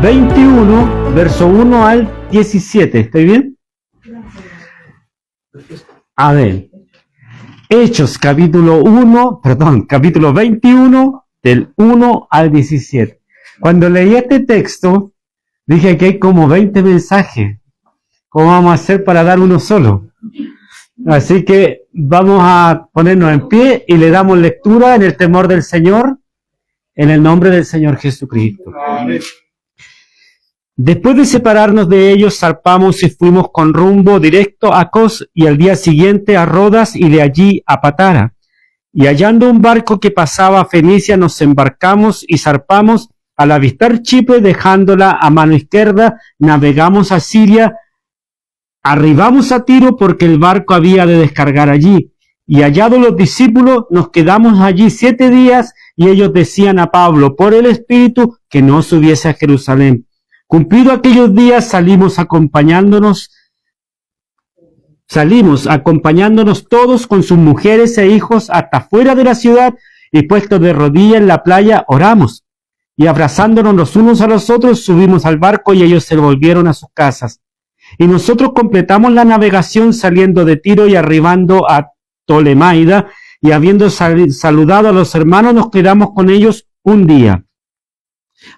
21, verso 1 al 17. ¿Estoy bien? A ver. Hechos, capítulo 21, del 1 al 17. Cuando leí este texto, dije que hay como 20 mensajes. ¿Cómo vamos a hacer para dar uno solo? Así que vamos a ponernos en pie y le damos lectura en el temor del Señor, en el nombre del Señor Jesucristo. Amén. Después de separarnos de ellos, zarpamos y fuimos con rumbo directo a Cos y al día siguiente a Rodas y de allí a Patara. Y hallando un barco que pasaba a Fenicia, nos embarcamos y zarpamos. Al avistar Chipre, dejándola a mano izquierda, navegamos a Siria, arribamos a Tiro porque el barco había de descargar allí. Y hallados los discípulos, nos quedamos allí 7 días y ellos decían a Pablo, por el Espíritu, que no subiese a Jerusalén. Cumplido aquellos días, salimos acompañándonos todos con sus mujeres e hijos hasta fuera de la ciudad y puestos de rodillas en la playa, oramos. Y abrazándonos los unos a los otros, subimos al barco y ellos se volvieron a sus casas. Y nosotros completamos la navegación saliendo de Tiro y arribando a Ptolemaida, y habiendo saludado a los hermanos, nos quedamos con ellos un día.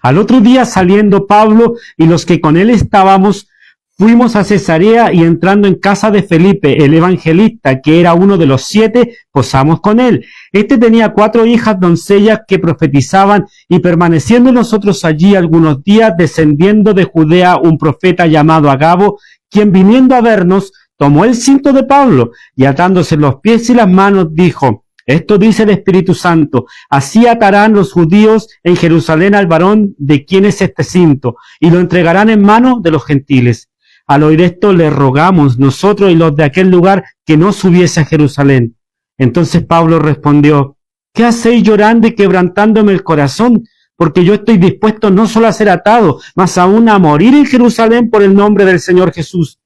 Al otro día, saliendo Pablo y los que con él estábamos, fuimos a Cesarea y entrando en casa de Felipe, el evangelista, que era uno de los 7, posamos con él. Este tenía 4 hijas doncellas que profetizaban, y permaneciendo nosotros allí algunos días, descendiendo de Judea un profeta llamado Agabo, quien viniendo a vernos, tomó el cinto de Pablo y atándose los pies y las manos, dijo, esto dice el Espíritu Santo, así atarán los judíos en Jerusalén al varón de quien es este cinto, y lo entregarán en manos de los gentiles. Al oír esto le rogamos nosotros y los de aquel lugar que no subiese a Jerusalén. Entonces Pablo respondió, ¿qué hacéis llorando y quebrantándome el corazón? Porque yo estoy dispuesto no solo a ser atado, mas aún a morir en Jerusalén por el nombre del Señor Jesús.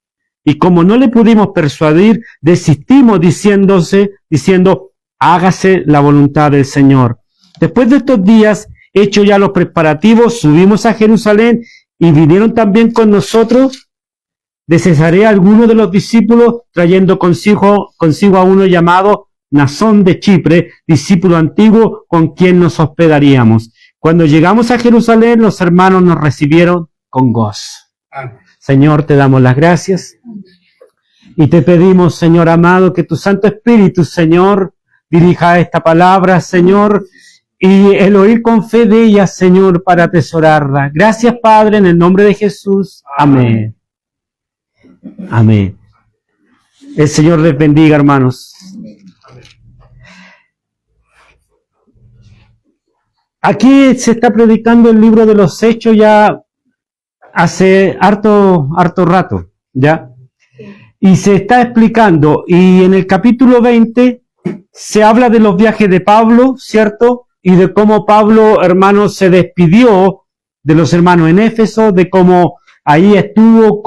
Y como no le pudimos persuadir, desistimos diciendo, hágase la voluntad del Señor. Después de estos días, hechos ya los preparativos, subimos a Jerusalén y vinieron también con nosotros de Cesarea algunos de los discípulos, trayendo consigo a uno llamado Nasón de Chipre, discípulo antiguo con quien nos hospedaríamos. Cuando llegamos a Jerusalén, los hermanos nos recibieron con gozo. Amén. Señor, te damos las gracias y te pedimos, Señor amado, que tu Santo Espíritu, Señor, dirija esta palabra, Señor, y el oír con fe de ella, Señor, para atesorarla. Gracias, Padre, en el nombre de Jesús. Amén. Amén. El Señor les bendiga, hermanos. Aquí se está predicando el libro de los Hechos ya hace harto rato, ¿ya? Y se está explicando, y en el capítulo 20 se habla de los viajes de Pablo, ¿cierto? Y de cómo Pablo, hermanos, se despidió de los hermanos en Éfeso, de cómo ahí estuvo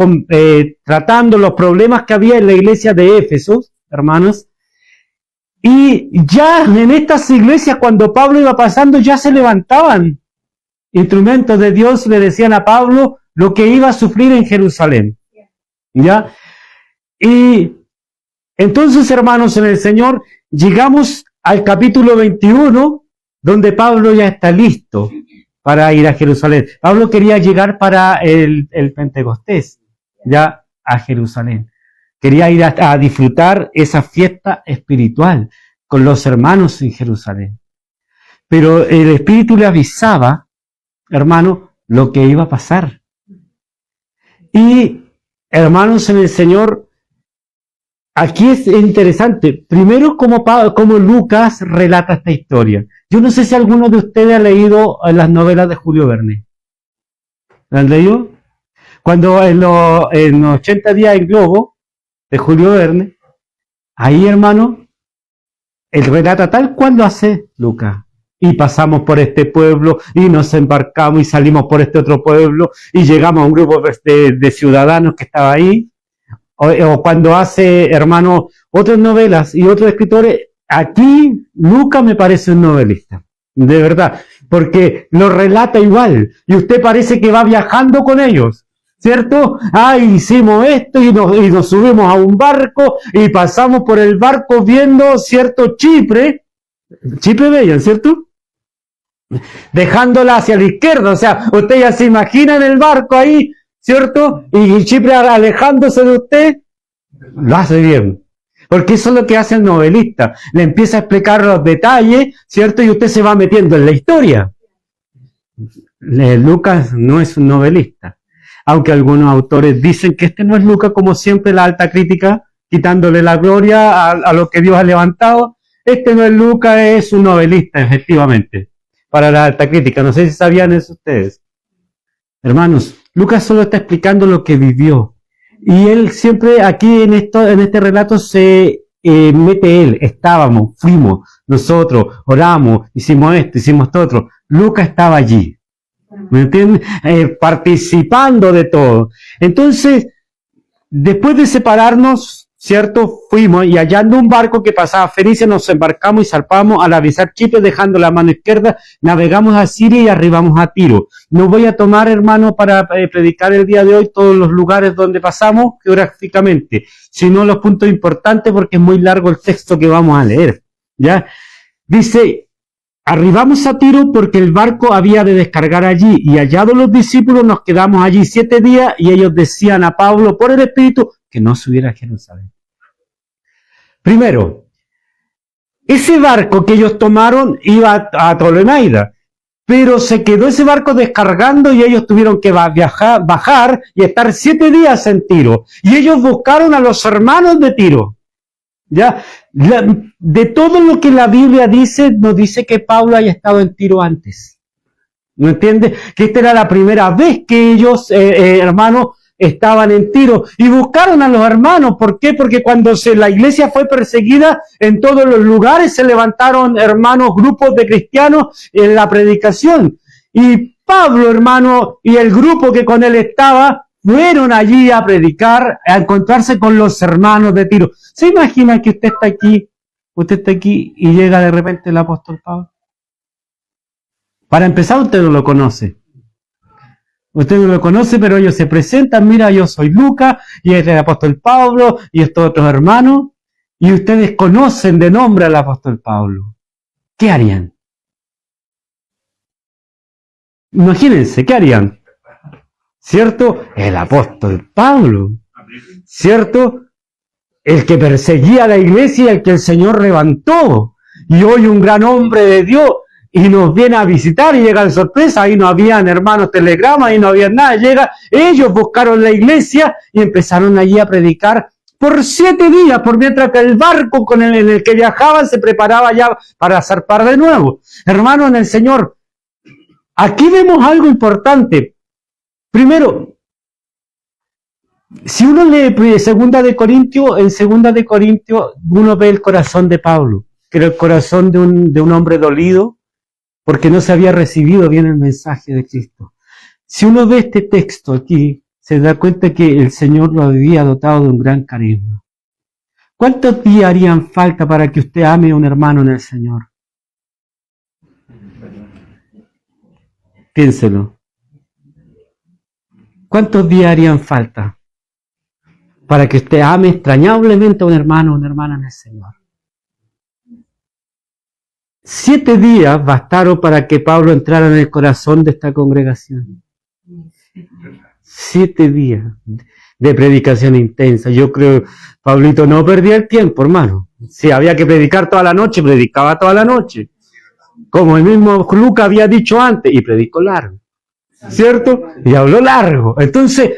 tratando los problemas que había en la iglesia de Éfeso, hermanos. Y ya en estas iglesias, cuando Pablo iba pasando, ya se levantaban instrumentos de Dios, le decían a Pablo lo que iba a sufrir en Jerusalén. ¿Ya? Y entonces, hermanos, en el Señor, llegamos al capítulo 21, donde Pablo ya está listo para ir a Jerusalén. Pablo quería llegar para el Pentecostés, ya a Jerusalén. Quería ir a disfrutar esa fiesta espiritual con los hermanos en Jerusalén. Pero el Espíritu le avisaba, hermano, lo que iba a pasar. Y, hermanos en el Señor, aquí es interesante. Primero, como Lucas relata esta historia. Yo no sé si alguno de ustedes ha leído las novelas de Julio Verne. ¿Las han leído? Cuando en los 80 días en globo de Julio Verne, ahí, hermano, él relata tal cual lo hace Lucas. Y pasamos por este pueblo, y nos embarcamos, y salimos por este otro pueblo, y llegamos a un grupo de ciudadanos que estaba ahí. O cuando hace, hermano, otras novelas y otros escritores, aquí Lucas me parece un novelista. de verdad, porque lo relata igual, y usted parece que va viajando con ellos, ¿cierto? Hicimos esto y nos subimos a un barco y pasamos por el barco viendo, ¿cierto? Chipre veían, ¿cierto? Dejándola hacia la izquierda, o sea, usted ya se imagina en el barco ahí, ¿cierto? Y Chipre alejándose de usted, lo hace bien. Porque eso es lo que hace el novelista. Le empieza a explicar los detalles, ¿cierto? Y usted se va metiendo en la historia. Lucas no es un novelista. Aunque algunos autores dicen que este no es Lucas, como siempre la alta crítica, quitándole la gloria a lo que Dios ha levantado. Este no es Lucas, es un novelista, efectivamente. Para la alta crítica. No sé si sabían eso ustedes. Hermanos, Lucas solo está explicando lo que vivió. Y él siempre aquí en este relato se mete él. Estábamos, fuimos, nosotros, oramos, hicimos esto, hicimos esto otro. Lucas estaba allí. ¿Me entienden? Participando de todo. Entonces, después de separarnos, ¿cierto? Fuimos y hallando un barco que pasaba a Fenicia, nos embarcamos y zarpamos al avisar Chipre, dejando la mano izquierda, navegamos a Siria y arribamos a Tiro. No voy a tomar, hermano, para predicar el día de hoy todos los lugares donde pasamos geográficamente, sino los puntos importantes porque es muy largo el texto que vamos a leer. ¿Ya? Dice, arribamos a Tiro porque el barco había de descargar allí y hallados los discípulos nos quedamos allí 7 días y ellos decían a Pablo por el Espíritu que no subiera a Jerusalén. Primero, ese barco que ellos tomaron iba a Ptolemaida, pero se quedó ese barco descargando y ellos tuvieron que bajar y estar 7 días en Tiro. Y ellos buscaron a los hermanos de Tiro. ¿Ya? De todo lo que la Biblia dice, nos dice que Pablo haya estado en Tiro antes. ¿No entiende? Que esta era la primera vez que ellos, hermanos, estaban en Tiro y buscaron a los hermanos. ¿Por qué? Porque cuando la iglesia fue perseguida en todos los lugares se levantaron, hermanos, grupos de cristianos en la predicación. Y Pablo, hermano, y el grupo que con él estaba, fueron allí a predicar, a encontrarse con los hermanos de Tiro. ¿Se imagina que usted está aquí y llega de repente el apóstol Pablo? Para empezar, usted no lo conoce. Usted no lo conoce, pero ellos se presentan, mira, yo soy Lucas, y este es el apóstol Pablo, y estos otros hermanos, y ustedes conocen de nombre al apóstol Pablo. ¿Qué harían? Imagínense, ¿qué harían? ¿Cierto? El apóstol Pablo. ¿Cierto? El que perseguía a la iglesia, el que el Señor levantó. Y hoy un gran hombre de Dios. Y nos viene a visitar y llega de sorpresa, ahí no habían hermanos telegramas, ahí no había nada, ellos buscaron la iglesia y empezaron allí a predicar por 7 días, por mientras que el barco en el que viajaban se preparaba ya para zarpar de nuevo. Hermanos en el Señor, aquí vemos algo importante. Primero, si uno lee 2 de Corintios, en 2 de Corintios uno ve el corazón de Pablo, que era el corazón de un hombre dolido, porque no se había recibido bien el mensaje de Cristo. Si uno ve este texto aquí, se da cuenta que el Señor lo había dotado de un gran carisma. ¿Cuántos días harían falta para que usted ame a un hermano en el Señor? Piénselo. ¿Cuántos días harían falta para que usted ame extrañablemente a un hermano o una hermana en el Señor? 7 días bastaron para que Pablo entrara en el corazón de esta congregación. 7 días de predicación intensa. Yo creo, Pablito no perdía el tiempo, hermano. Si había que predicar toda la noche, predicaba toda la noche. Como el mismo Lucas había dicho antes, y predicó largo. ¿Cierto? Y habló largo. Entonces,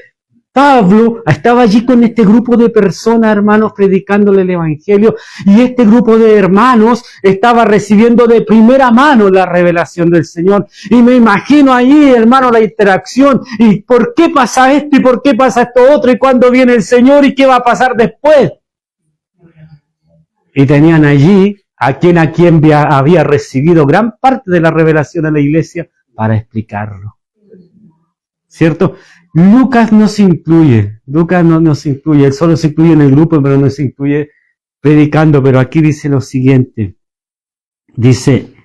Pablo estaba allí con este grupo de personas, hermanos, predicándole el Evangelio, y este grupo de hermanos estaba recibiendo de primera mano la revelación del Señor. Y me imagino allí, hermano, la interacción, y por qué pasa esto, y por qué pasa esto otro, y cuándo viene el Señor, y qué va a pasar después. Y tenían allí a quien había recibido gran parte de la revelación de la iglesia para explicarlo. ¿Cierto? Lucas no se incluye, él solo se incluye en el grupo, pero no se incluye predicando. Pero aquí dice lo siguiente, dice,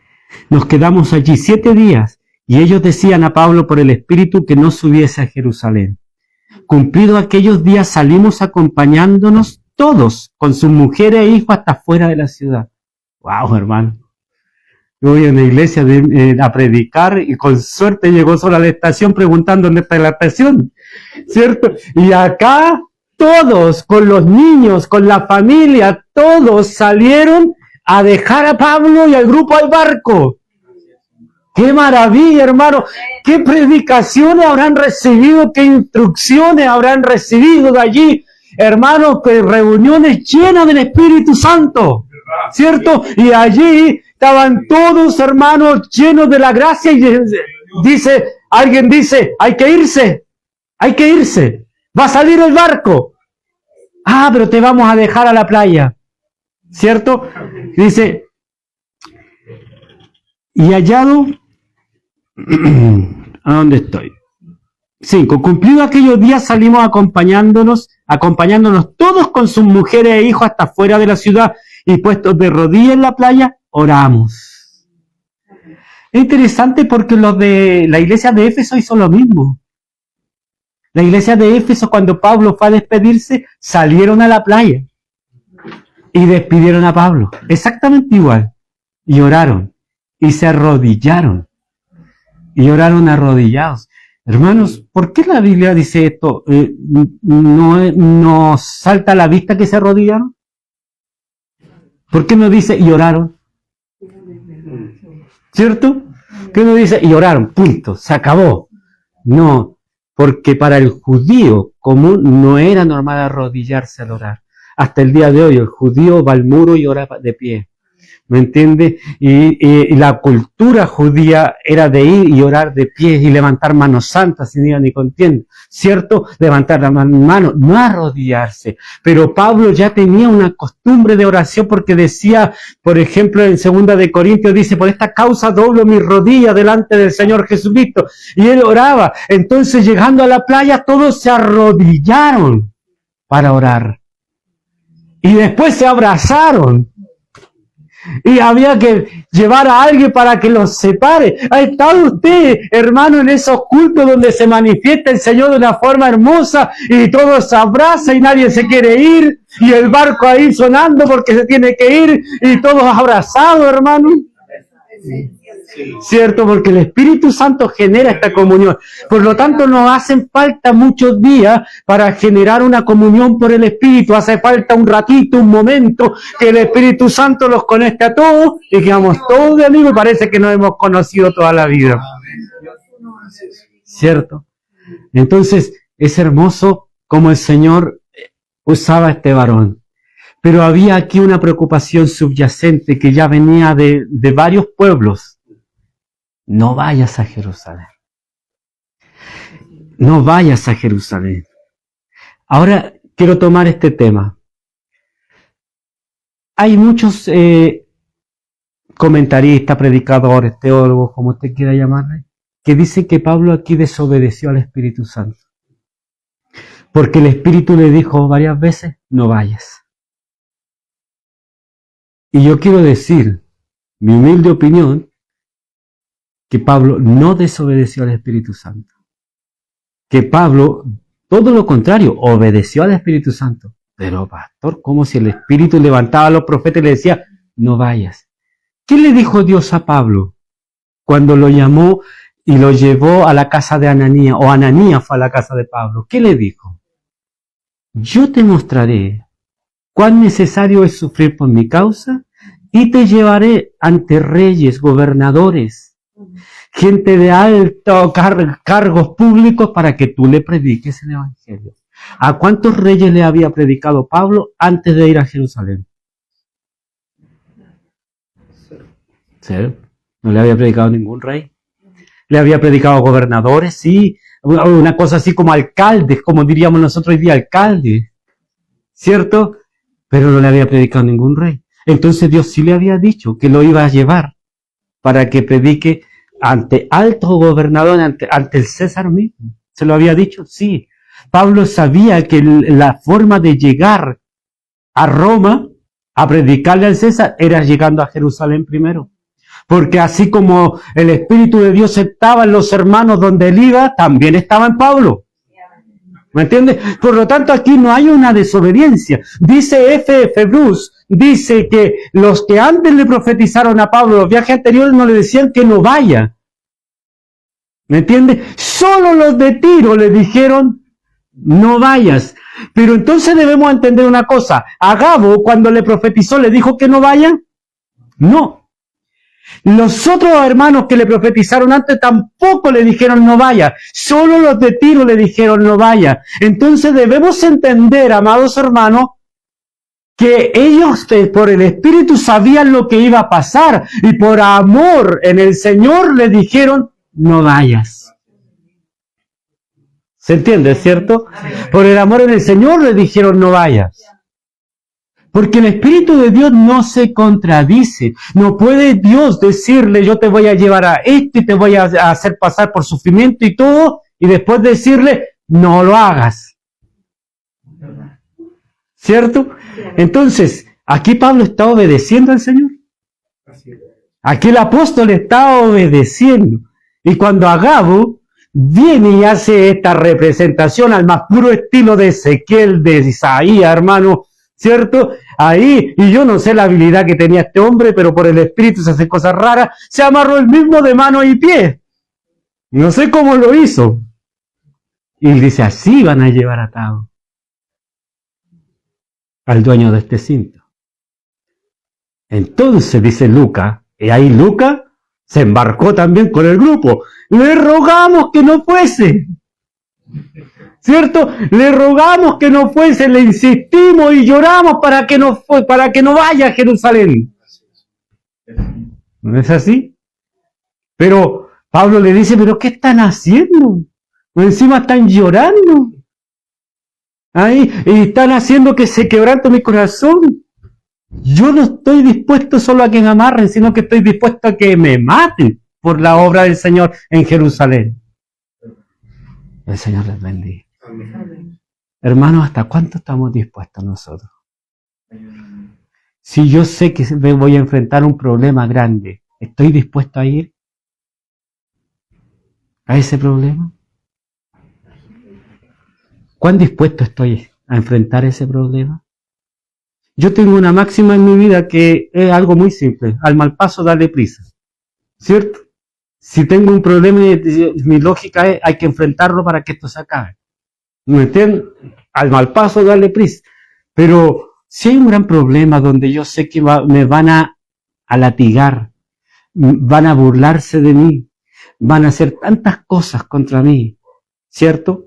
Nos quedamos allí 7 días y ellos decían a Pablo por el Espíritu que no subiese a Jerusalén. Cumplidos aquellos días salimos acompañándonos todos con sus mujeres e hijos hasta fuera de la ciudad. ¡Wow, hermano! Yo voy a una iglesia a predicar y con suerte llegó solo a la estación preguntando dónde está la estación, ¿cierto? Y acá todos, con los niños, con la familia, todos salieron a dejar a Pablo y al grupo al barco. ¡Qué maravilla, hermano! ¿Qué predicaciones habrán recibido? ¿Qué instrucciones habrán recibido de allí? Hermanos, que reuniones llenas del Espíritu Santo, ¿cierto? Y allí estaban todos, hermanos, llenos de la gracia y alguien dice, hay que irse, va a salir el barco. Ah, pero te vamos a dejar a la playa, ¿cierto? Dice, y hallado, ¿a dónde estoy? 5. Cumplido aquellos días salimos acompañándonos todos con sus mujeres e hijos hasta fuera de la ciudad y puestos de rodillas en la playa, oramos. Es interesante porque los de la iglesia de Éfeso hizo lo mismo. La iglesia de Éfeso, cuando Pablo fue a despedirse, salieron a la playa y despidieron a Pablo. Exactamente igual. Y oraron. Y se arrodillaron. Y oraron arrodillados. Hermanos, ¿por qué la Biblia dice esto? ¿No salta a la vista que se arrodillaron? ¿Por qué no dice y oraron? ¿Cierto? ¿Qué no dice y oraron? Punto, se acabó. No, porque para el judío común no era normal arrodillarse al orar. Hasta el día de hoy el judío va al muro y ora de pie. ¿Me entiende? Y la cultura judía era de ir y orar de pie y levantar manos santas sin ir ni contienda, ¿cierto? Levantar las manos, no arrodillarse. Pero Pablo ya tenía una costumbre de oración porque decía, por ejemplo, en 2 de Corintios dice, por esta causa doblo mis rodillas delante del Señor Jesucristo. Y él oraba. Entonces, llegando a la playa, todos se arrodillaron para orar. Y después se abrazaron. Y había que llevar a alguien para que los separe. ¿Ha estado usted, hermano, en esos cultos donde se manifiesta el Señor de una forma hermosa y todos se abrazan y nadie se quiere ir? Y el barco ahí sonando porque se tiene que ir y todos abrazados, hermano. ¿Cierto? Porque el Espíritu Santo genera esta comunión. Por lo tanto, nos hacen falta muchos días para generar una comunión por el Espíritu. Hace falta un ratito, un momento, que el Espíritu Santo los conecte a todos y quedamos todos de amigos y parece que nos hemos conocido toda la vida. ¿Cierto? Entonces, es hermoso como el Señor usaba a este varón. Pero había aquí una preocupación subyacente que ya venía de varios pueblos. No vayas a Jerusalén. No vayas a Jerusalén. Ahora quiero tomar este tema. Hay muchos comentaristas, predicadores, teólogos, como usted quiera llamarle, que dicen que Pablo aquí desobedeció al Espíritu Santo. Porque el Espíritu le dijo varias veces, no vayas. Y yo quiero decir, mi humilde opinión, que Pablo no desobedeció al Espíritu Santo. Que Pablo, todo lo contrario, obedeció al Espíritu Santo. Pero pastor, como si el Espíritu levantaba a los profetas y le decía, no vayas. ¿Qué le dijo Dios a Pablo cuando lo llamó y lo llevó a la casa de Ananías? O Ananías fue a la casa de Pablo. ¿Qué le dijo? Yo te mostraré cuán necesario es sufrir por mi causa y te llevaré ante reyes, gobernadores, gente de altos cargos públicos para que tú le prediques el Evangelio. ¿A cuántos reyes le había predicado Pablo antes de ir a Jerusalén? ¿Sí? No le había predicado a ningún rey. Le había predicado a gobernadores, sí. Una cosa así como alcaldes, como diríamos nosotros hoy día, alcaldes. ¿Cierto? Pero no le había predicado a ningún rey. Entonces Dios sí le había dicho que lo iba a llevar para que predique ante altos gobernadores, ante el César mismo. ¿Se lo había dicho? Sí. Pablo sabía que la forma de llegar a Roma a predicarle al César era llegando a Jerusalén primero. Porque así como el Espíritu de Dios estaba en los hermanos donde él iba, también estaba en Pablo. ¿Me entiendes? Por lo tanto, aquí no hay una desobediencia. Dice F. Bruce, dice que los que antes le profetizaron a Pablo, los viajes anteriores, no le decían que no vaya. ¿Me entiendes? Solo los de Tiro le dijeron, no vayas. Pero entonces debemos entender una cosa. ¿A Agabo, cuando le profetizó, le dijo que no vaya? No. Los otros hermanos que le profetizaron antes tampoco le dijeron no vaya. Solo los de Tiro le dijeron no vaya. Entonces debemos entender, amados hermanos, que ellos por el Espíritu sabían lo que iba a pasar. Y por amor en el Señor le dijeron no vayas. ¿Se entiende, cierto? Por el amor en el Señor le dijeron no vayas. Porque el Espíritu de Dios no se contradice. No puede Dios decirle, yo te voy a llevar a esto y te voy a hacer pasar por sufrimiento y todo, y después decirle, no lo hagas. ¿Cierto? Entonces, aquí Pablo está obedeciendo al Señor. Aquí el apóstol está obedeciendo. Y cuando Agabo viene y hace esta representación al más puro estilo de Ezequiel, de Isaías, hermano, ¿cierto? Ahí, y yo no sé la habilidad que tenía este hombre, pero por el Espíritu se hace cosas raras, se amarró el mismo de mano y pie. No sé cómo lo hizo. Y dice, así van a llevar atado al dueño de este cinto. Entonces, dice Lucas, y ahí Lucas se embarcó también con el grupo. Le rogamos que no fuese. ¿Cierto? Le rogamos que no fuese, le insistimos y lloramos para que no vaya a Jerusalén. ¿No es así? Pero Pablo le dice, ¿pero qué están haciendo? Encima están llorando. Ahí, y están haciendo que se quebrante mi corazón. Yo no estoy dispuesto solo a que me amarren, sino que estoy dispuesto a que me maten por la obra del Señor en Jerusalén. El Señor les bendiga. Amén. Hermanos, ¿hasta cuánto estamos dispuestos nosotros? Si yo sé que voy a enfrentar un problema grande, ¿estoy dispuesto a ir a ese problema? ¿Cuán dispuesto estoy a enfrentar ese problema? Yo tengo una máxima en mi vida que es algo muy simple. Al mal paso, dale prisa. ¿Cierto? Si tengo un problema, mi lógica es, hay que enfrentarlo para que esto se acabe. ¿Me entienden? Al mal paso, darle prisa. Pero si hay un gran problema donde yo sé que me van a latigar, van a burlarse de mí, van a hacer tantas cosas contra mí, ¿cierto?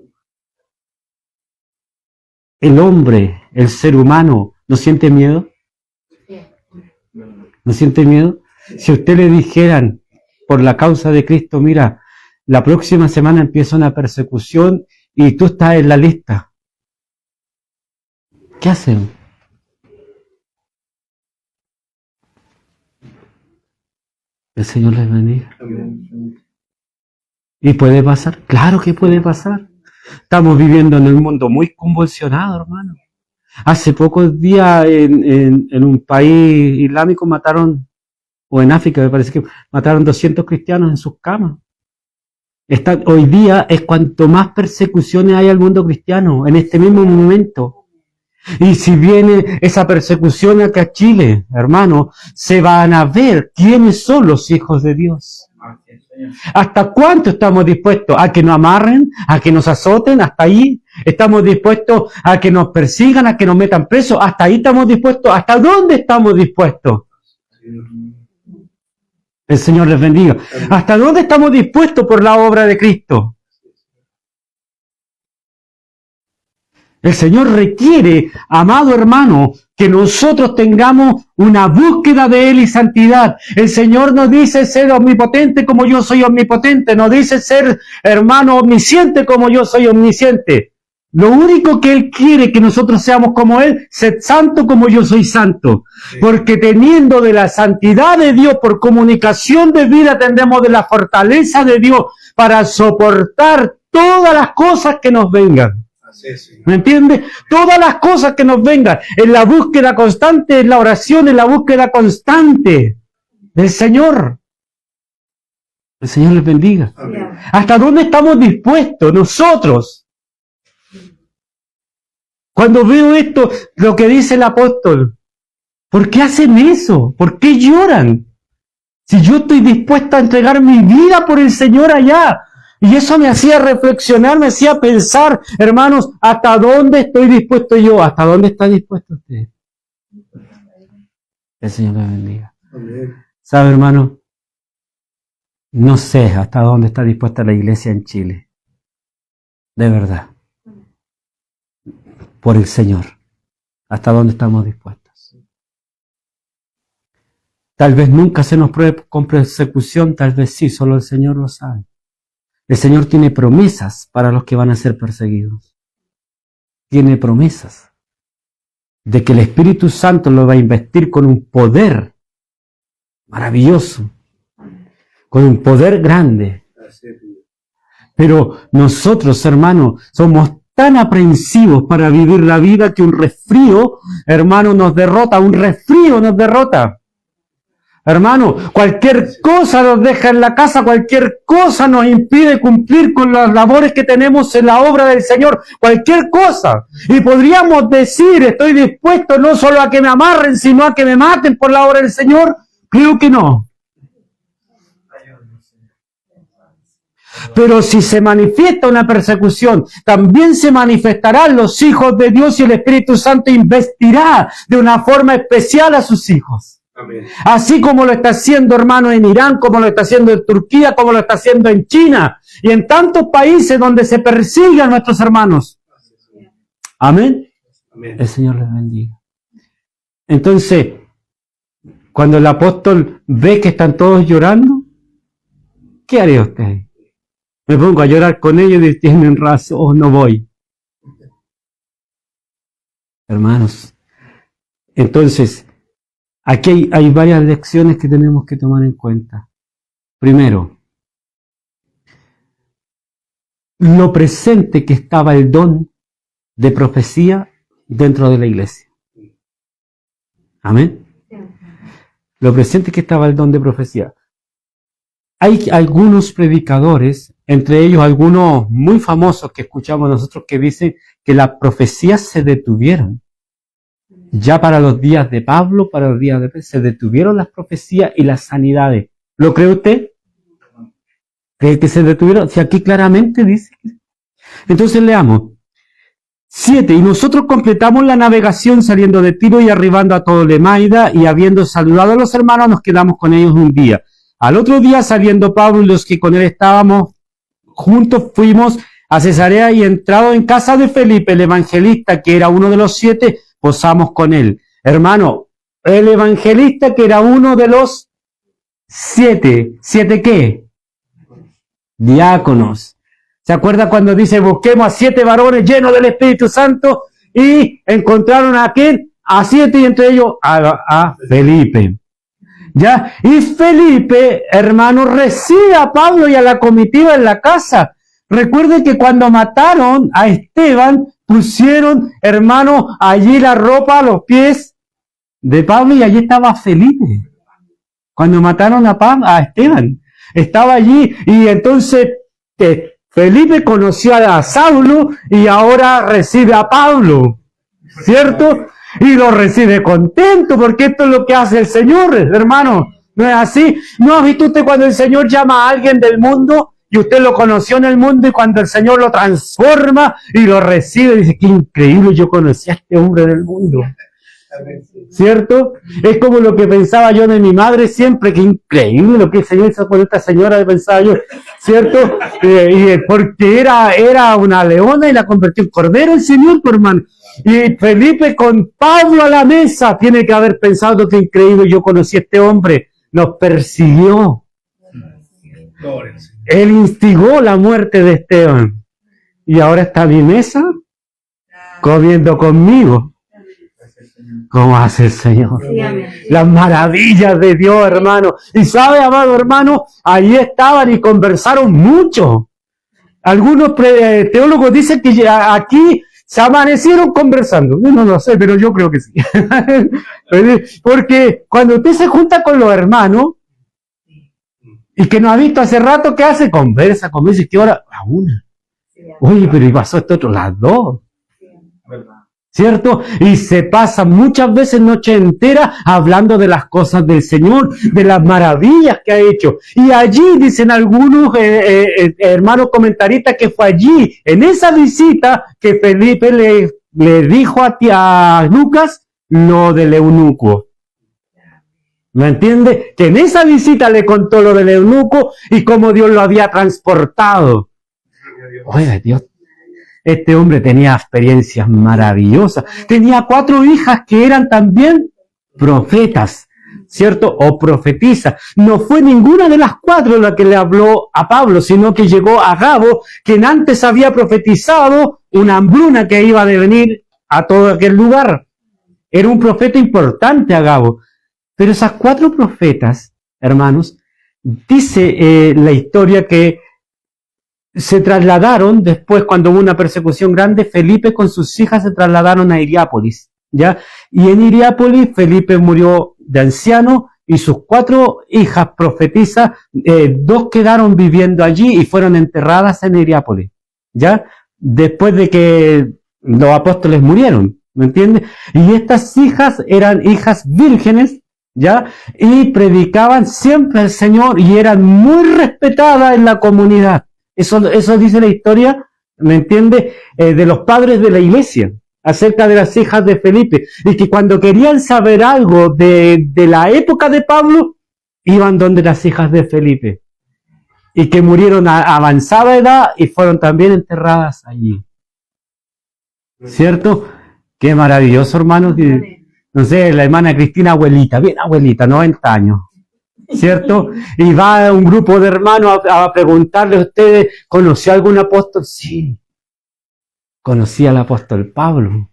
El hombre, el ser humano, ¿no siente miedo? ¿No siente miedo? Si a usted le dijeran, por la causa de Cristo, mira, la próxima semana empieza una persecución y tú estás en la lista, ¿qué hacen? El Señor les bendiga. ¿Y puede pasar? Claro que puede pasar. Estamos viviendo en un mundo muy convulsionado, hermano. Hace pocos días en un país islámico mataron, o en África me parece que mataron 200 cristianos en sus camas. Hoy día es cuanto más persecuciones hay al mundo cristiano, en este mismo momento. Y si viene esa persecución acá a Chile, hermano, se van a ver quiénes son los hijos de Dios. ¿Hasta cuánto estamos dispuestos? ¿A que nos amarren? ¿A que nos azoten? ¿Hasta ahí? ¿Estamos dispuestos a que nos persigan? ¿A que nos metan presos? ¿Hasta ahí estamos dispuestos? ¿Hasta dónde estamos dispuestos? El Señor les bendiga. ¿Hasta dónde estamos dispuestos por la obra de Cristo? El Señor requiere, amado hermano, que nosotros tengamos una búsqueda de Él y santidad. El Señor nos dice ser omnipotente como yo soy omnipotente. Nos dice ser, hermano, omnisciente como yo soy omnisciente. Lo único que Él quiere que nosotros seamos como Él, sed santo como yo soy santo. Porque teniendo de la santidad de Dios por comunicación de vida, tendremos de la fortaleza de Dios para soportar todas las cosas que nos vengan. ¿Me entiende? Todas las cosas que nos vengan, en la búsqueda constante, en la oración, en la búsqueda constante del Señor. El Señor les bendiga. Amén. ¿Hasta dónde estamos dispuestos nosotros? Cuando veo esto, lo que dice el apóstol, ¿por qué hacen eso? ¿Por qué lloran? Si yo estoy dispuesta a entregar mi vida por el Señor allá. Y eso me hacía reflexionar, me hacía pensar, hermanos, ¿hasta dónde estoy dispuesto yo? ¿Hasta dónde está dispuesto usted? El Señor le bendiga. Amén. ¿Sabe, hermano? No sé hasta dónde está dispuesta la iglesia en Chile. De verdad. Por el Señor. ¿Hasta dónde estamos dispuestos? Tal vez nunca se nos pruebe con persecución, tal vez sí, solo el Señor lo sabe. El Señor tiene promesas para los que van a ser perseguidos. Tiene promesas de que el Espíritu Santo lo va a investir con un poder maravilloso, con un poder grande. Pero nosotros, hermanos, somos tan aprensivos para vivir la vida que un resfrío, hermano, nos derrota. Un resfrío nos derrota. Hermano, cualquier cosa nos deja en la casa, cualquier cosa nos impide cumplir con las labores que tenemos en la obra del Señor, cualquier cosa. Y podríamos decir, estoy dispuesto no solo a que me amarren, sino a que me maten por la obra del Señor. Creo que no. Pero si se manifiesta una persecución, también se manifestarán los hijos de Dios y el Espíritu Santo investirá de una forma especial a sus hijos. Amén. Así como lo está haciendo, hermano, en Irán, como lo está haciendo en Turquía, como lo está haciendo en China y en tantos países donde se persigue a nuestros hermanos. Amén. Amén. El Señor les bendiga. Entonces, cuando el apóstol ve que están todos llorando, ¿qué haría usted? Me pongo a llorar con ellos y tienen razón, no voy. Hermanos, entonces, aquí hay varias lecciones que tenemos que tomar en cuenta. Primero, lo presente que estaba el don de profecía dentro de la iglesia. Amén. Lo presente que estaba el don de profecía. Hay algunos predicadores, entre ellos algunos muy famosos que escuchamos nosotros, que dicen que las profecías se detuvieron. Ya para los días de Pablo, para los días de Pedro, se detuvieron las profecías y las sanidades. ¿Lo cree usted? ¿Cree que se detuvieron? Si aquí claramente dice. Entonces leamos. 7. Y nosotros completamos la navegación saliendo de Tiro y arribando a Ptolemaida, y habiendo saludado a los hermanos nos quedamos con ellos un día. Al otro día, saliendo Pablo y los que con él estábamos juntos, fuimos a Cesarea, y entrado en casa de Felipe, el evangelista, que era uno de los 7, posamos con él. Hermano, el evangelista que era uno de los 7. ¿7 qué? Diáconos. ¿Se acuerda cuando dice, busquemos a 7 varones llenos del Espíritu Santo? Y encontraron a quién? A 7, y entre ellos a Felipe. ¿Ya? Y Felipe, hermano, recibe a Pablo y a la comitiva en la casa. Recuerden que cuando mataron a Esteban, pusieron, hermano, allí la ropa a los pies de Pablo, y allí estaba Felipe. Cuando mataron a Esteban, estaba allí, y entonces Felipe conoció a Saulo y ahora recibe a Pablo, ¿cierto? Y lo recibe contento, porque esto es lo que hace el Señor, hermano. ¿No es así? ¿No ha visto usted cuando el Señor llama a alguien del mundo y usted lo conoció en el mundo, y cuando el Señor lo transforma y lo recibe, dice, qué increíble, yo conocí a este hombre del mundo? ¿Cierto? Es como lo que pensaba yo de mi madre siempre, que increíble lo que el Señor hizo con esta señora, pensaba yo, ¿cierto? Porque era una leona y la convirtió en cordero el Señor, por hermano. Y Felipe con Pablo a la mesa tiene que haber pensado que increíble, yo conocí a este hombre, nos persiguió. Él instigó la muerte de Esteban. Y ahora está a mi mesa comiendo conmigo. ¿Cómo hace el Señor? Las maravillas de Dios, hermano. Y sabe, amado hermano, allí estaban y conversaron mucho. Algunos teólogos dicen que aquí se amanecieron conversando. Yo no lo sé, pero yo creo que sí. Porque cuando usted se junta con los hermanos, Y que no ha visto hace rato, ¿qué hace? Conversa, ¿y qué hora? A una. Oye, pero ¿y pasó esto otro? Las 2. ¿Cierto? Y se pasa muchas veces noche entera hablando de las cosas del Señor, de las maravillas que ha hecho. Y allí dicen algunos hermanos comentaristas que fue allí, en esa visita, que Felipe le dijo a Lucas lo del eunuco. ¿Me entiende? Que en esa visita le contó lo del eunuco y cómo Dios lo había transportado. Oye, Dios. Este hombre tenía experiencias maravillosas. Tenía 4 hijas que eran también profetas, ¿cierto? O profetisas. No fue ninguna de las 4 la que le habló a Pablo, sino que llegó Agabo, quien antes había profetizado una hambruna que iba a venir a todo aquel lugar. Era un profeta importante, Agabo. Pero esas 4 profetas, hermanos, dice la historia que se trasladaron después, cuando hubo una persecución grande, Felipe con sus hijas se trasladaron a Hierápolis, ¿ya? Y en Hierápolis Felipe murió de anciano y sus 4 hijas profetisas, 2 quedaron viviendo allí y fueron enterradas en Hierápolis, ¿ya? Después de que los apóstoles murieron, ¿me entiendes? Y estas hijas eran hijas vírgenes, ¿ya? Y predicaban siempre al Señor y eran muy respetadas en la comunidad. Eso dice la historia, ¿me entiende? De los padres de la iglesia, acerca de las hijas de Felipe. Y que cuando querían saber algo de la época de Pablo, iban donde las hijas de Felipe. Y que murieron a avanzada edad y fueron también enterradas allí. ¿Cierto? Qué maravilloso, hermanos. No sé, la hermana Cristina, abuelita, bien abuelita, 90 años. ¿Cierto? Y va un grupo de hermanos a preguntarle a ustedes, ¿conoció algún apóstol? Sí, conocí al apóstol Pablo.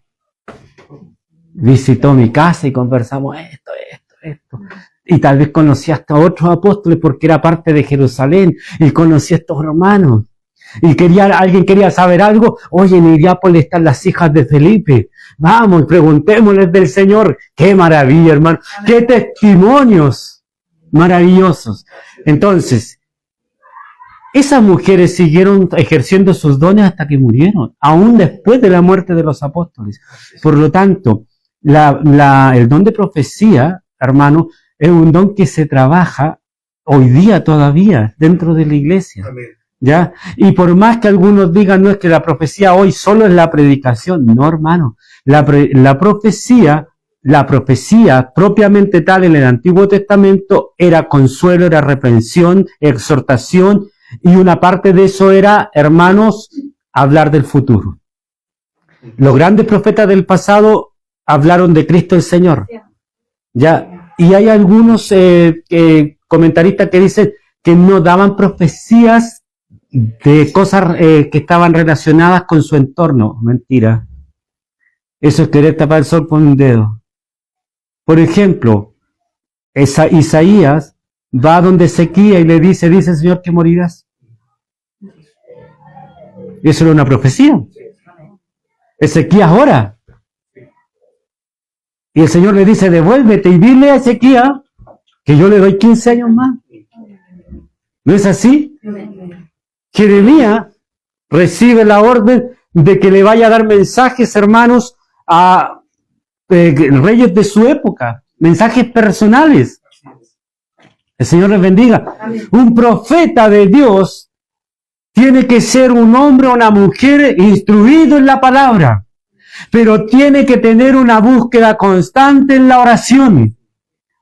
Visitó mi casa y conversamos esto. Y tal vez conocí hasta otros apóstoles porque era parte de Jerusalén y conocí a estos hermanos. Y alguien quería saber algo. Oye, en Hierápolis están las hijas de Felipe. Vamos, preguntémosles del Señor. ¡Qué maravilla, hermano! ¡Qué testimonios! Maravillosos. Entonces, esas mujeres siguieron ejerciendo sus dones hasta que murieron, aún después de la muerte de los apóstoles. Por lo tanto, el don de profecía, hermano, es un don que se trabaja hoy día todavía dentro de la iglesia. ¿Ya? Y por más que algunos digan, no es que la profecía hoy solo es la predicación. No, hermano. La profecía propiamente tal en el Antiguo Testamento era consuelo, era reprensión, exhortación, y una parte de eso era, hermanos, hablar del futuro. Los grandes profetas del pasado hablaron de Cristo el Señor. ¿Ya? Y hay algunos comentaristas que dicen que no daban profecías de cosas que estaban relacionadas con su entorno. Mentira. Eso es querer tapar el sol con un dedo. Por ejemplo, Isaías va donde Ezequías y le dice el Señor que morirás. Eso era una profecía. Ezequías ora. Y el Señor le dice, devuélvete y dile a Ezequías que yo le doy 15 años más. ¿No es así? Jeremías recibe la orden de que le vaya a dar mensajes, hermanos, a reyes de su época, mensajes personales. El Señor les bendiga. Un profeta de Dios tiene que ser un hombre o una mujer instruido en la palabra, pero tiene que tener una búsqueda constante en la oración,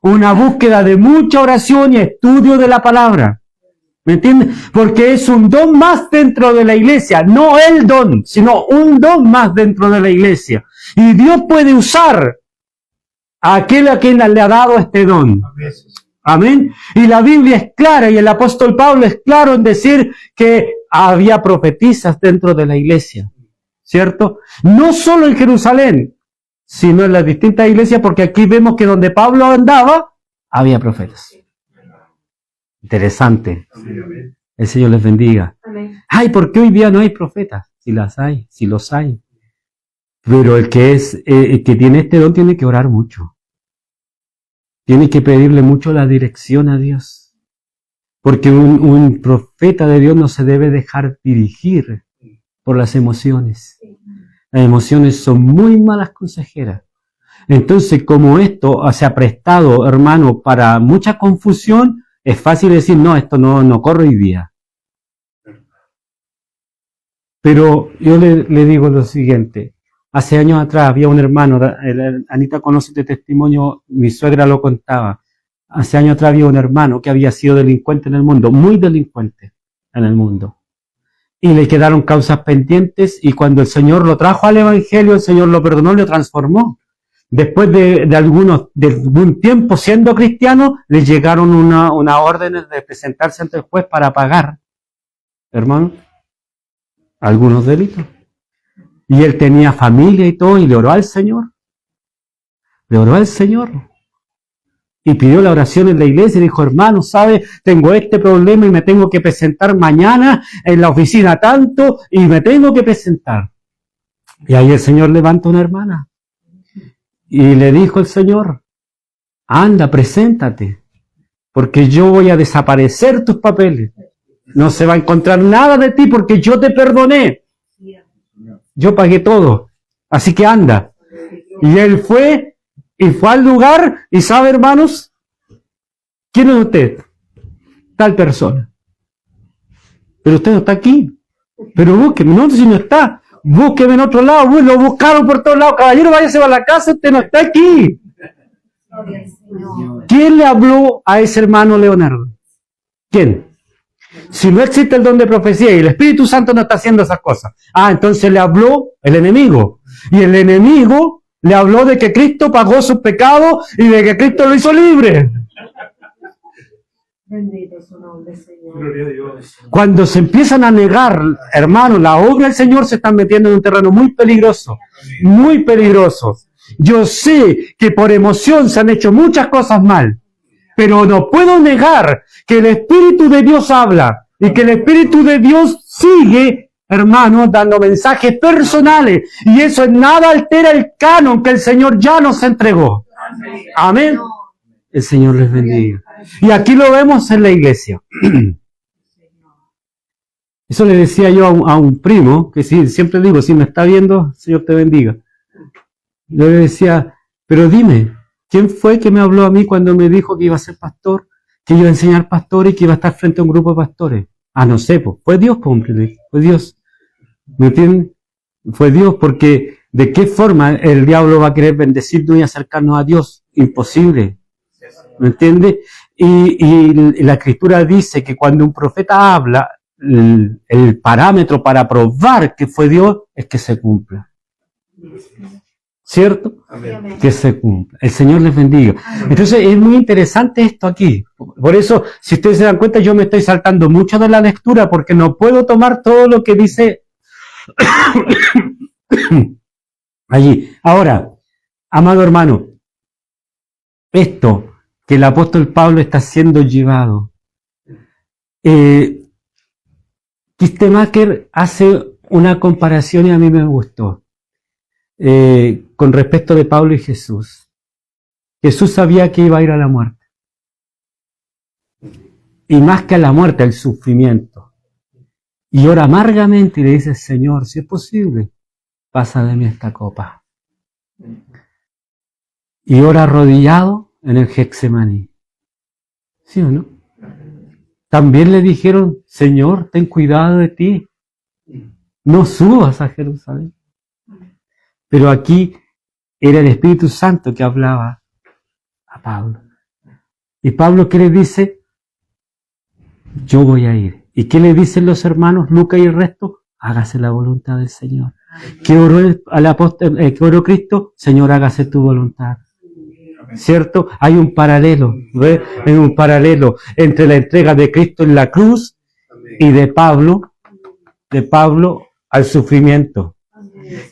una búsqueda de mucha oración y estudio de la palabra. ¿Me entienden? Porque es un don más dentro de la iglesia, no el don, sino un don más dentro de la iglesia. Y Dios puede usar a aquel a quien le ha dado este don. Amén. Y la Biblia es clara y el apóstol Pablo es claro en decir que había profetisas dentro de la iglesia. ¿Cierto? No solo en Jerusalén, sino en las distintas iglesias, porque aquí vemos que donde Pablo andaba, había profetas. Interesante. El Señor les bendiga. Ay, ¿por qué hoy día no hay profetas? Si las hay, si los hay. Pero el que tiene este don tiene que orar mucho. Tiene que pedirle mucho la dirección a Dios. Porque un profeta de Dios no se debe dejar dirigir por las emociones. Las emociones son muy malas consejeras. Entonces, como esto se ha prestado, hermano, para mucha confusión, es fácil decir, no, esto no corre hoy día. Pero yo le digo lo siguiente. Hace años atrás había un hermano, Anita conoce este testimonio, mi suegra lo contaba. Hace años atrás había un hermano que había sido delincuente en el mundo, muy delincuente en el mundo. Y le quedaron causas pendientes y cuando el Señor lo trajo al Evangelio, el Señor lo perdonó y lo transformó. Después de algún tiempo siendo cristiano, le llegaron una orden de presentarse ante el juez para pagar, hermano, algunos delitos. Y él tenía familia y todo, y le oró al Señor. Le oró al Señor. Y pidió la oración en la iglesia y dijo, hermano, ¿sabe? Tengo este problema y me tengo que presentar mañana en la oficina tanto, y me tengo que presentar. Y ahí el Señor levantó una hermana. Y le dijo el Señor, anda, preséntate, porque yo voy a desaparecer tus papeles. No se va a encontrar nada de ti porque yo te perdoné. Yo pagué todo. Así que anda. Y él fue al lugar y sabe, hermanos, ¿quién es usted? Tal persona. Pero usted no está aquí. Pero búsqueme, no, si no está. Búsqueme en otro lado, lo buscaron por todos lados. Caballero, váyase a la casa, usted no está aquí. ¿Quién le habló a ese hermano Leonardo? ¿Quién? Si no existe el don de profecía y el Espíritu Santo no está haciendo esas cosas. Entonces le habló el enemigo. Y el enemigo le habló de que Cristo pagó sus pecados y de que Cristo lo hizo libre. Bendito su nombre, Señor. Gloria a Dios. Cuando se empiezan a negar, hermano, la obra del Señor, se están metiendo en un terreno muy peligroso. Muy peligroso. Yo sé que por emoción se han hecho muchas cosas mal, pero no puedo negar que el Espíritu de Dios habla y que el Espíritu de Dios sigue, hermano, dando mensajes personales. Y eso en nada altera el canon que el Señor ya nos entregó. Amén. El Señor les bendiga. Y aquí lo vemos en la iglesia. Eso le decía yo a un primo, que sí, siempre digo, si me está viendo, Señor te bendiga. Yo le decía, pero dime, ¿quién fue que me habló a mí cuando me dijo que iba a ser pastor, que iba a enseñar pastores y que iba a estar frente a un grupo de pastores? No sé, pues, fue Dios, hombre, fue Dios. ¿Me entienden? Fue Dios, porque ¿de qué forma el diablo va a querer bendecirnos y acercarnos a Dios? Imposible. ¿Me entiende? Y la Escritura dice que cuando un profeta habla, el parámetro para probar que fue Dios es que se cumpla. ¿Cierto? Amén. Que se cumpla. El Señor les bendiga. Entonces es muy interesante esto aquí. Por eso, si ustedes se dan cuenta, yo me estoy saltando mucho de la lectura porque no puedo tomar todo lo que dice allí. Ahora, amado hermano, esto que el apóstol Pablo está siendo llevado. Kistemaker hace una comparación y a mí me gustó con respecto de Pablo y Jesús. Jesús sabía que iba a ir a la muerte. Y más que a la muerte, al sufrimiento. Y ora amargamente y le dice, Señor, si es posible, pasa de mí esta copa. Y ora arrodillado en el Getsemaní. ¿Sí o no? También le dijeron, Señor, ten cuidado de ti. No subas a Jerusalén. Pero aquí era el Espíritu Santo que hablaba a Pablo. Y Pablo, ¿qué le dice? Yo voy a ir. ¿Y qué le dicen los hermanos, Lucas y el resto? Hágase la voluntad del Señor. ¿Qué oró al apóstol, qué oró Cristo? Señor, hágase tu voluntad. ¿Cierto? Hay un paralelo, ¿ves? Hay un paralelo entre la entrega de Cristo en la cruz y de Pablo al sufrimiento.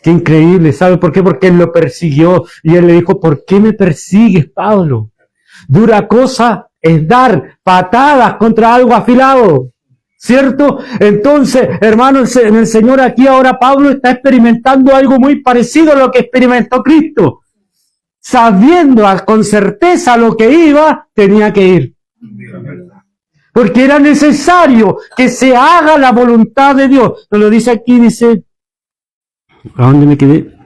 Qué increíble, ¿sabe por qué? Porque él lo persiguió y él le dijo, ¿por qué me persigues, Pablo? Dura cosa es dar patadas contra algo afilado, ¿cierto? Entonces, hermano, en el Señor aquí ahora Pablo está experimentando algo muy parecido a lo que experimentó Cristo. Sabiendo con certeza lo que iba, tenía que ir. Porque era necesario que se haga la voluntad de Dios. Nos lo dice aquí, dice... ¿A dónde me quedé?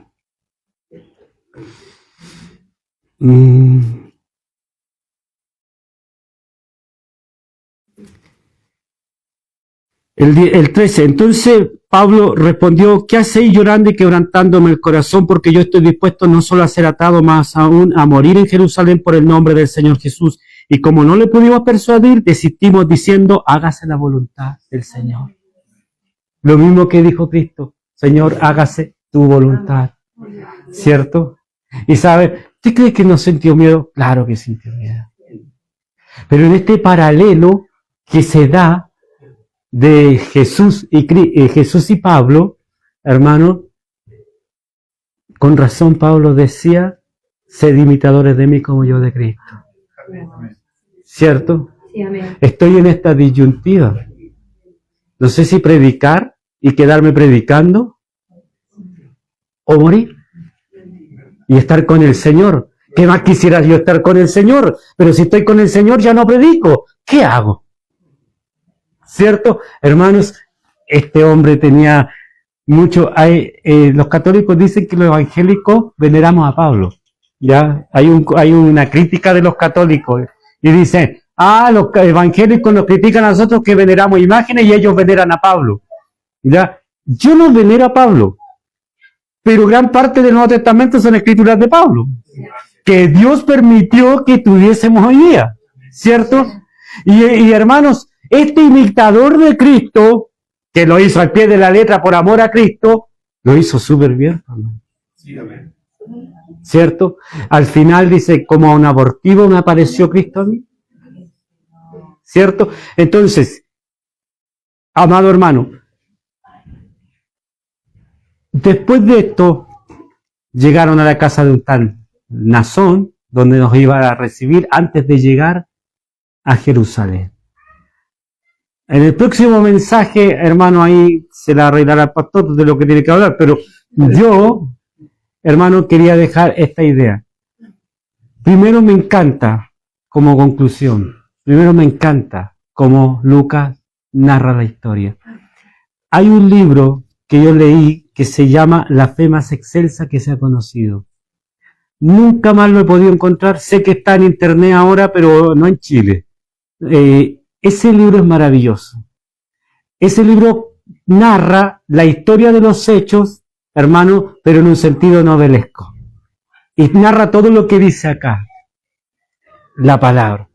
El 13. Entonces Pablo respondió: ¿qué hacéis llorando y quebrantándome el corazón? Porque yo estoy dispuesto no solo a ser atado, más aún a morir en Jerusalén por el nombre del Señor Jesús. Y como no le pudimos persuadir, desistimos diciendo: hágase la voluntad del Señor. Lo mismo que dijo Cristo: Señor, hágase tu voluntad. ¿Cierto? Y sabe, ¿usted cree que no sintió miedo? Claro que sintió miedo. Pero en este paralelo que se da de Jesús y Pablo, hermano, con razón Pablo decía: sed imitadores de mí como yo de Cristo. ¿Cierto? Sí, amén. Estoy en esta disyuntiva. No sé si predicar y quedarme predicando o morir y estar con el Señor. ¿Qué más quisiera yo estar con el Señor? Pero si estoy con el Señor ya no predico. ¿Qué hago? ¿Cierto? Hermanos, este hombre tenía mucho... los católicos dicen que los evangélicos veneramos a Pablo. ¿Ya? Hay una crítica de los católicos y dicen: los evangélicos nos critican a nosotros que veneramos imágenes y ellos veneran a Pablo. ¿Ya? Yo no venero a Pablo, pero gran parte del Nuevo Testamento son escrituras de Pablo, que Dios permitió que tuviésemos hoy día, ¿cierto? Y hermanos, este imitador de Cristo, que lo hizo al pie de la letra por amor a Cristo, lo hizo súper bien, ¿cierto? Al final dice: como a un abortivo me apareció Cristo a mí, ¿cierto? Entonces, amado hermano, después de esto, llegaron a la casa de un tal Nazón, donde nos iba a recibir antes de llegar a Jerusalén. En el próximo mensaje, hermano, ahí se la arreglará el pastor de lo que tiene que hablar, pero yo, hermano, quería dejar esta idea. Primero, me encanta, como conclusión, cómo Lucas narra la historia. Hay un libro que yo leí que se llama La fe más excelsa que se ha conocido. Nunca más lo he podido encontrar. Sé que está en internet ahora, pero no en Chile. Ese libro es maravilloso. Ese libro narra la historia de los hechos, hermano, pero en un sentido novelesco. Y narra todo lo que dice acá, la palabra.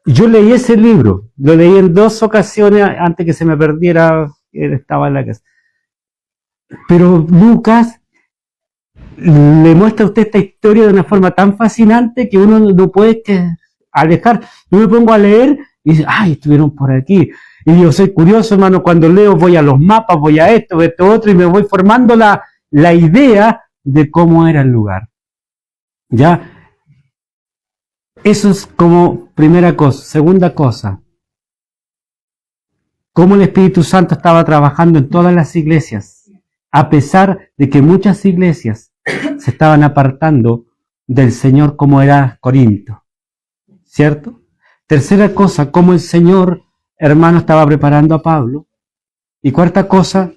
Yo leí ese libro, lo leí en 2 ocasiones antes que se me perdiera, estaba en la casa. Pero Lucas le muestra a usted esta historia de una forma tan fascinante que uno no puede alejar. Yo me pongo a leer y dice: ay, estuvieron por aquí. Y yo soy curioso, hermano, cuando leo voy a los mapas, voy a esto otro, y me voy formando la idea de cómo era el lugar. ¿Ya? Eso es como primera cosa. Segunda cosa, cómo el Espíritu Santo estaba trabajando en todas las iglesias, a pesar de que muchas iglesias se estaban apartando del Señor, como era Corinto. ¿Cierto? Tercera cosa, cómo el Señor, hermano, estaba preparando a Pablo. Y cuarta cosa,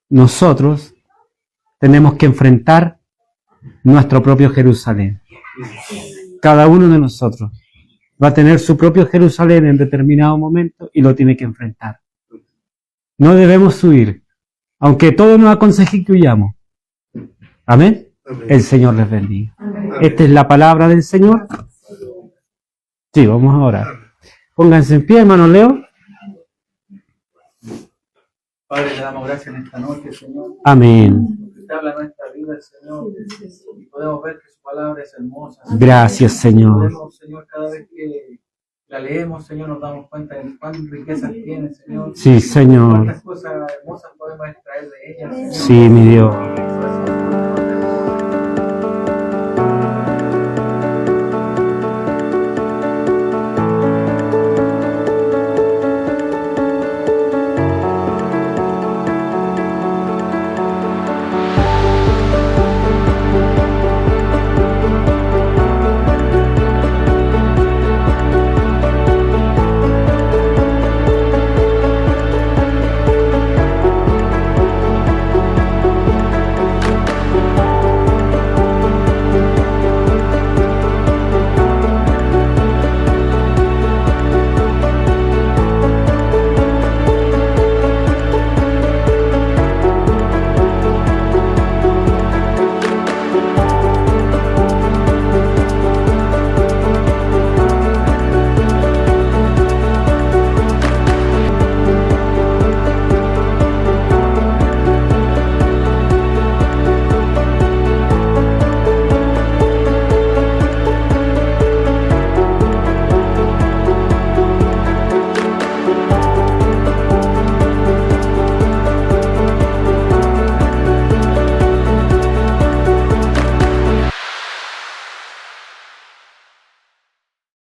nosotros tenemos que enfrentar nuestro propio Jerusalén. Cada uno de nosotros va a tener su propio Jerusalén en determinado momento y lo tiene que enfrentar. No debemos huir, aunque todos nos aconsejen que huyamos. Amén. El Señor les bendiga. Esta es la palabra del Señor. Sí, vamos a orar. Pónganse en pie, hermano Leo. Padre, le damos gracias en esta noche, Señor. Amén. Usted habla nuestra vida, Señor, y podemos ver que su palabra es hermosa. Señor. Gracias, Señor. Podemos, Señor, cada vez que la leemos, Señor, nos damos cuenta de cuántas riquezas tiene, Señor. Sí, Señor. Cuántas cosas hermosas podemos extraer de ella, Señor. Sí, mi Dios.